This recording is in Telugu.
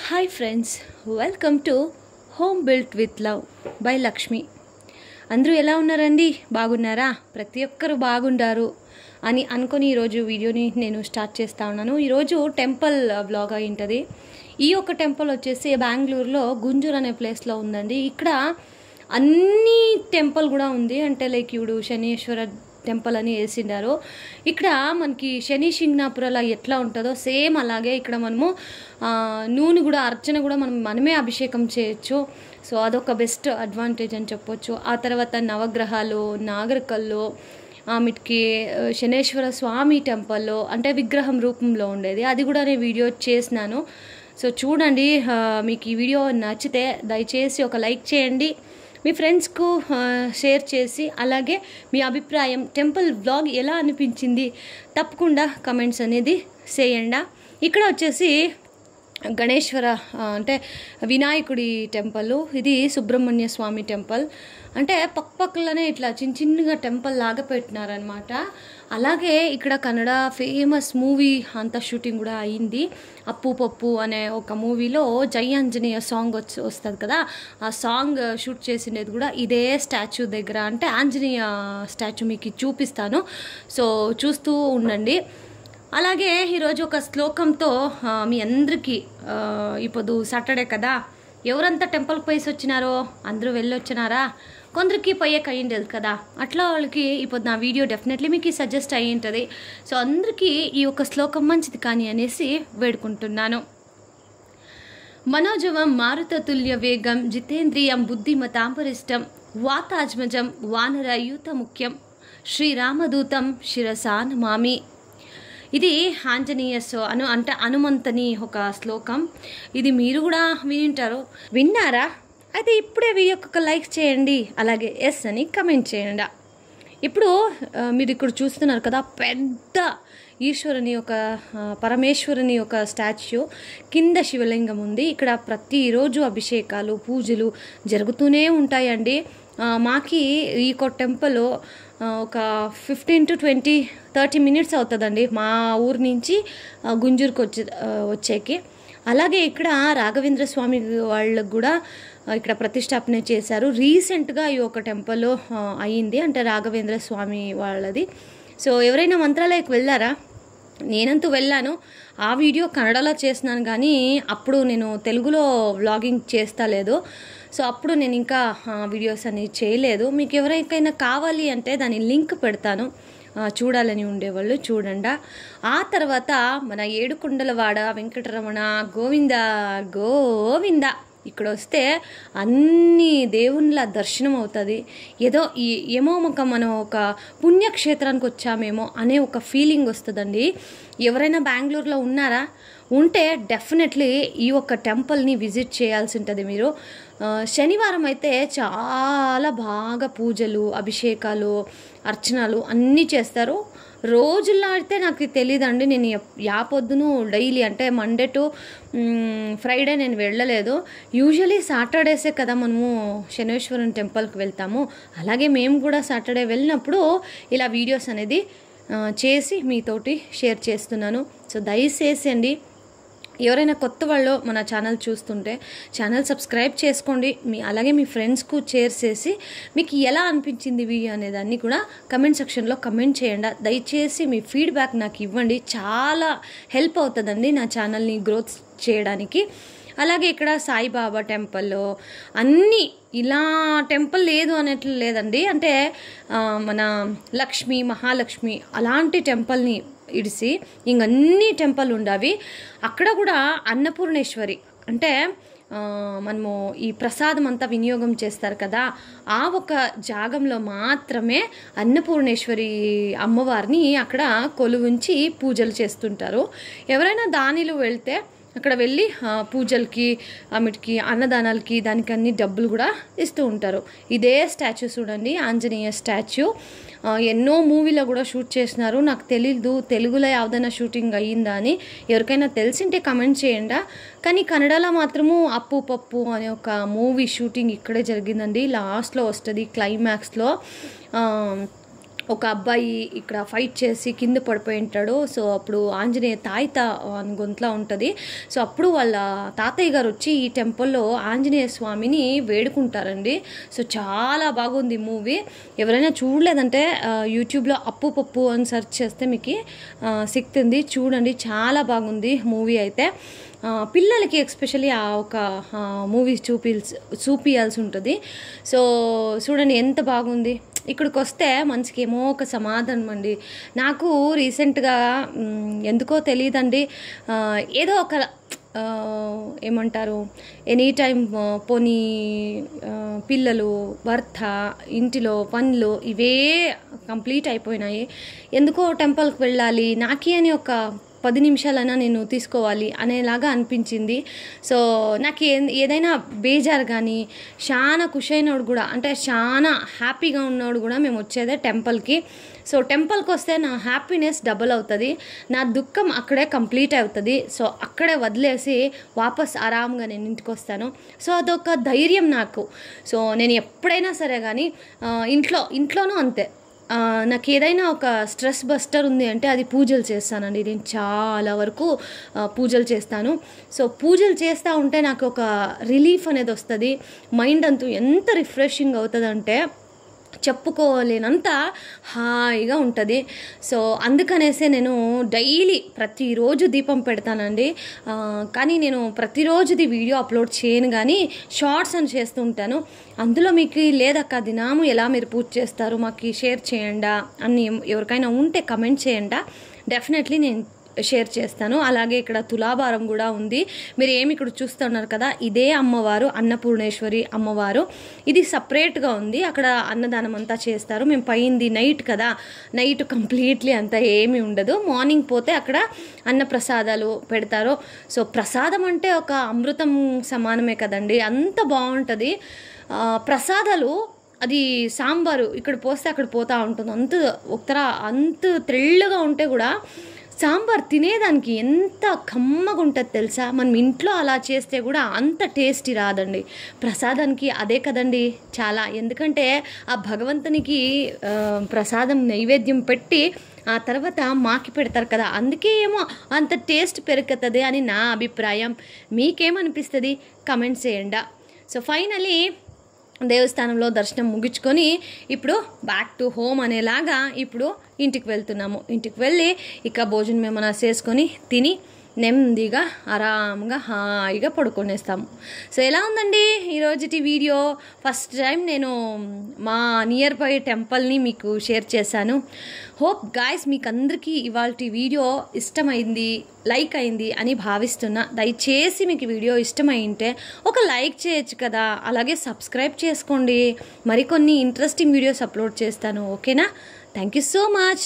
Hi friends, welcome to home built with love by Lakshmi. అందరూ ఎలా ఉన్నారండి? బాగున్నారా? ప్రతి ఒక్కరు బాగుంటారు అని అనుకొని ఈరోజు వీడియోని నేను స్టార్ట్ చేస్తూ ఉన్నాను. ఈరోజు టెంపుల్ వ్లాగ్ అయి ఉంటుంది. ఈ యొక్క టెంపుల్ వచ్చేసి బెంగళూరులో గుంజూరు అనే ప్లేస్లో ఉందండి. ఇక్కడ అన్ని టెంపుల్ కూడా ఉంది. అంటే లైక్ ఇప్పుడు శనీశ్వర టెంపుల్ అని వేసిండారు. ఇక్కడ మనకి శని శింగ్నాపురలా ఎట్లా ఉంటుందో సేమ్ అలాగే ఇక్కడ మనము నూనె కూడా అర్చన కూడా మనమే అభిషేకం చేయొచ్చు. సో అదొక బెస్ట్ అడ్వాంటేజ్ అని చెప్పొచ్చు. ఆ తర్వాత నవగ్రహాలు, నాగరికల్లో వీటికి శనేశ్వర స్వామి టెంపుల్లో అంటే విగ్రహం రూపంలో ఉండేది, అది కూడా నేను వీడియో చేసినాను. సో చూడండి, మీకు ఈ వీడియో నచ్చితే దయచేసి ఒక లైక్ చేయండి, మీ ఫ్రెండ్స్కు షేర్ చేసి అలాగే మీ అభిప్రాయం టెంపుల్ వ్లాగ్ ఎలా అనిపించింది తప్పకుండా కమెంట్స్ అనేది చేయండి. ఇక్కడ వచ్చేసి గణేశ్వర అంటే వినాయకుడి టెంపుల్, ఇది సుబ్రహ్మణ్య స్వామి టెంపుల్. అంటే పక్కపక్కలనే ఇట్లా చిన్నగా టెంపుల్ లాగా పెట్టినారనమాట. అలాగే ఇక్కడ కన్నడ ఫేమస్ మూవీ అంతా షూటింగ్ కూడా అయింది. అప్పు పప్పు అనే ఒక మూవీలో జై ఆంజనేయ సాంగ్ వస్తుంది కదా, ఆ సాంగ్ షూట్ చేసిండేది కూడా ఇదే స్టాచ్యూ దగ్గర. అంటే ఆంజనేయ స్టాచ్యూ మీకు చూపిస్తాను, సో చూస్తూ ఉండండి. అలాగే ఈరోజు ఒక శ్లోకంతో మీ అందరికీ, ఇప్పుడు సాటర్డే కదా, ఎవరంతా టెంపుల్కి పోయేసి వచ్చినారో అందరూ వెళ్ళొచ్చినారా? కొందరికి పోయేకి అయ్యిండదు కదా, అట్లా వాళ్ళకి ఇప్పుడు నా వీడియో డెఫినెట్లీ మీకు సజెస్ట్ అయ్యి ఉంటుంది. సో అందరికీ ఈ యొక్క శ్లోకం మంచిది కానీ అనేసి వేడుకుంటున్నాను. మనోజవం మారుతతుల్య వేగం జితేంద్రియం బుద్ధిమతాంపరిష్టం వాతాజ్మజం వానర యూత ముఖ్యం శ్రీరామదూతం శిరసా నమామి. ఇది ఆంజనేయ అంటే హనుమంతుని ఒక శ్లోకం. ఇది మీరు కూడా విన్నారా? అయితే ఇప్పుడే వీడియోకి ఒక లైక్ చేయండి, అలాగే ఎస్ అని కమెంట్ చేయండి. ఇప్పుడు మీరు ఇక్కడ చూస్తున్నారు కదా, పెద్ద ఈశ్వరుని ఒక పరమేశ్వరుని ఒక స్టాచ్యూ, కింద శివలింగం ఉంది. ఇక్కడ ప్రతిరోజు అభిషేకాలు పూజలు జరుగుతూనే ఉంటాయండి. మాకి ఈ టెంపుల్ ఒక 15 to 30 మినిట్స్ అవుతుందండి మా ఊరు నుంచి గుంజూరుకు వచ్చేకి. అలాగే ఇక్కడ రాఘవేంద్ర స్వామి వాళ్ళకు కూడా ఇక్కడ ప్రతిష్టాపన చేశారు. రీసెంట్గా ఈ ఒక టెంపుల్ అయ్యింది, అంటే రాఘవేంద్ర స్వామి వాళ్ళది. సో ఎవరైనా మంత్రాలయకు వెళ్ళారా? నేనంతూ వెళ్ళాను. ఆ వీడియో కన్నడలో చేస్తున్నాను కానీ అప్పుడు నేను తెలుగులో వ్లాగింగ్ చేస్తలేదు. సో అప్పుడు నేను ఇంకా వీడియోస్ అనేవి చేయలేదు. మీకు ఎవరికైనా కావాలి అంటే దాని లింక్ పెడతాను, చూడాలని ఉండేవాళ్ళు చూడండి. ఆ తర్వాత మన ఏడుకొండలవాడ వెంకటరమణ గోవింద గోవింద ఇక్కడ వస్తే అన్ని దేవుళ్ళ దర్శనం అవుతుంది. ఏమో మనం ఒక పుణ్యక్షేత్రానికి వచ్చామేమో అనే ఒక ఫీలింగ్ వస్తుందండి. ఎవరైనా బెంగళూరులో ఉన్నారా? ఉంటే డెఫినెట్లీ ఈ ఒక్క టెంపుల్ని విజిట్ చేయాల్సి ఉంటుంది మీరు. శనివారం అయితే చాలా బాగా పూజలు, అభిషేకాలు, అర్చనలు అన్నీ చేస్తారు. రోజుల్లో అయితే నాకు తెలియదండి, నేను పొద్దును డైలీ అంటే మండే టు ఫ్రైడే నేను వెళ్ళలేదు. యూజువలీ సాటర్డేసే కదా మనము శనేశ్వరం టెంపుల్కి వెళ్తాము. అలాగే మేము కూడా సాటర్డే వెళ్ళినప్పుడు ఇలా వీడియోస్ అనేది చేసి మీతోటి షేర్ చేస్తున్నాను. సో దయచేసి అండి, ఎవరైనా కొత్త వాళ్ళు మన ఛానల్ చూస్తుంటే ఛానల్ సబ్స్క్రైబ్ చేసుకోండి. అలాగే మీ ఫ్రెండ్స్కు షేర్ చేసి మీకు ఎలా అనిపించింది వీడియో అనేదాన్ని కూడా కమెంట్ సెక్షన్లో కమెంట్ చేయండి. దయచేసి మీ ఫీడ్బ్యాక్ నాకు ఇవ్వండి, చాలా హెల్ప్ అవుతుందండి నా ఛానల్ని గ్రోత్ చేయడానికి. అలాగే ఇక్కడ సాయిబాబా టెంపుల్ అన్నీ, ఇలా టెంపుల్ లేదు అనేట్లు లేదండి. అంటే మన లక్ష్మి, మహాలక్ష్మి అలాంటి టెంపుల్ని ఇడిసి ఇంకన్నీ టెంపుల్ ఉండవి. అక్కడ కూడా అన్నపూర్ణేశ్వరి అంటే మనము ఈ ప్రసాదం అంతా వినియోగం చేస్తారు కదా, ఆ ఒక జాగంలో మాత్రమే అన్నపూర్ణేశ్వరి అమ్మవారిని అక్కడ కొలువుంచి పూజలు చేస్తుంటారు. ఎవరైనా దానిలో వెళ్తే అక్కడ వెళ్ళి పూజలకి, ఆమెకి అన్నదానాలకి, దానికి అన్ని డబ్బులు కూడా ఇస్తూ ఉంటారు. ఇదే స్టాచ్యూ చూడండి, ఆంజనేయ స్టాచ్యూ. ఎన్నో మూవీలో కూడా షూట్ చేసినారు. నాకు తెలీదు తెలుగులో ఏదైనా షూటింగ్ అయ్యిందా అని. ఎవరికైనా తెలిసింటే కమెంట్ చేయండి. కానీ కన్నడలో మాత్రము అప్పు పప్పు అనే ఒక మూవీ షూటింగ్ ఇక్కడే జరిగిందండి. లాస్ట్లో వస్తుంది క్లైమాక్స్లో. ఒక అబ్బాయి ఇక్కడ ఫైట్ చేసి కింద పడిపోయి ఉంటాడు. సో అప్పుడు ఆంజనేయ తాయిత అని గొంతులా ఉంటుంది. సో అప్పుడు వాళ్ళ తాతయ్య గారు వచ్చి ఈ టెంపుల్లో ఆంజనేయ స్వామిని వేడుకుంటారండి. సో చాలా బాగుంది మూవీ. ఎవరైనా చూడలేదంటే యూట్యూబ్లో అప్పు పప్పు అని సెర్చ్ చేస్తే మీకు సిక్తుంది, చూడండి. చాలా బాగుంది మూవీ అయితే. పిల్లలకి ఎస్పెషల్లీ ఆ ఒక మూవీ చూపియాల్సి ఉంటుంది. సో చూడండి ఎంత బాగుంది. ఇక్కడికి వస్తే మనసుకి ఏమో ఒక సమాధానం అండి. నాకు రీసెంట్గా ఎందుకో తెలియదండి, ఏదో ఒక ఏమంటారు, ఎనీ టైం పోనీ పిల్లలు, భర్త, ఇంటిలో పనులు ఇవే కంప్లీట్ అయిపోయినాయి. ఎందుకో టెంపుల్కి వెళ్ళాలి నాకి అని ఒక 10 నిమిషాలైనా నేను తీసుకోవాలి అనేలాగా అనిపించింది. సో నాకు ఏదైనా బేజారు కానీ చాలా ఖుషి అయినోడు కూడా, అంటే చాలా హ్యాపీగా ఉన్నోడు కూడా మేము వచ్చేదే టెంపుల్కి. సో టెంపుల్కి వస్తే నా హ్యాపీనెస్ డబుల్ అవుతుంది, నా దుఃఖం అక్కడే కంప్లీట్ అవుతుంది. సో అక్కడే వదిలేసి వాపస్ ఆరాంగా నేను ఇంటికి వస్తాను. సో అదొక ధైర్యం నాకు. సో నేను ఎప్పుడైనా సరే కానీ ఇంట్లోనూ అంతే, నాకు ఏదైనా ఒక స్ట్రెస్ బస్టర్ ఉంది అంటే అది పూజలు చేస్తానండి. నేను చాలా వరకు పూజలు చేస్తాను. సో పూజలు చేస్తూ ఉంటే నాకు ఒక రిలీఫ్ అనేది వస్తుంది. మైండ్ అంతా ఎంత రిఫ్రెషింగ్ అవుతుందంటే చెప్పుకోలేనంత హాయిగా ఉంటుంది. సో అందుకనేసే నేను డైలీ ప్రతిరోజు దీపం పెడతానండి. కానీ నేను ప్రతిరోజుది వీడియో అప్లోడ్ చేయను, కానీ షార్ట్స్ అని చేస్తూ ఉంటాను. అందులో మీకు లేదక్క దినాము ఎలా మీరు పూజ చేస్తారు మాకు షేర్ చేయండి అని ఎవరికైనా ఉంటే కమెంట్ చేయండి, డెఫినెట్లీ నేను షేర్ చేస్తాను. అలాగే ఇక్కడ తులాభారం కూడా ఉంది. మీరు ఏమి ఇక్కడ చూస్తున్నారు కదా, ఇదే అమ్మవారు, అన్నపూర్ణేశ్వరి అమ్మవారు. ఇది సపరేట్గా ఉంది, అక్కడ అన్నదానం అంతా చేస్తారు. మేము పైంది నైట్ కదా, నైట్ కంప్లీట్లీ అంతా ఏమీ ఉండదు. మార్నింగ్ పోతే అక్కడ అన్న ప్రసాదాలు పెడతారు. సో ప్రసాదం అంటే ఒక అమృతం సమానమే కదండి, అంత బాగుంటుంది ప్రసాదాలు. అది సాంబారు ఇక్కడ పోస్తే అక్కడ పోతూ ఉంటుంది, అంత తెల్లగా ఉంటే కూడా సాంబార్ తినేదానికి ఎంత కమ్మగా ఉంటుంది తెలుసా. మనం ఇంట్లో అలా చేస్తే కూడా అంత టేస్టీ రాదండి. ప్రసాదానికి అదే కదండి చాలా, ఎందుకంటే ఆ భగవంతునికి ప్రసాదం నైవేద్యం పెట్టి ఆ తర్వాత మాకి పెడతారు కదా, అందుకే ఏమో అంత టేస్ట్ పెరుగుతుంది అని నా అభిప్రాయం. మీకేమనిపిస్తుంది కమెంట్స్ చేయండి. సో ఫైనలీ దేవస్థానంలో దర్శనం ముగించుకొని ఇప్పుడు బ్యాక్ టు హోమ్ అనేలాగా ఇప్పుడు ఇంటికి వెళ్తున్నాము. ఇంటికి వెళ్ళి ఇక భోజనం ఏమైనా చేసుకొని తిని నెమ్మదిగా ఆరాంగా హాయిగా పడుకొనేస్తాము. సో ఎలా ఉందండి ఈరోజుటి వీడియో? ఫస్ట్ టైం నేను మా నియర్ బై టెంపుల్ని మీకు షేర్ చేశాను. హోప్ గాయస్ మీకు అందరికీ ఇవాళ వీడియో ఇష్టమైంది, లైక్ అయింది అని భావిస్తున్నా. దయచేసి మీకు వీడియో ఇష్టమైంటే ఒక లైక్ చేయొచ్చు కదా, అలాగే సబ్స్క్రైబ్ చేసుకోండి. మరికొన్ని ఇంట్రెస్టింగ్ వీడియోస్ అప్లోడ్ చేస్తాను. ఓకేనా? Thank you so much.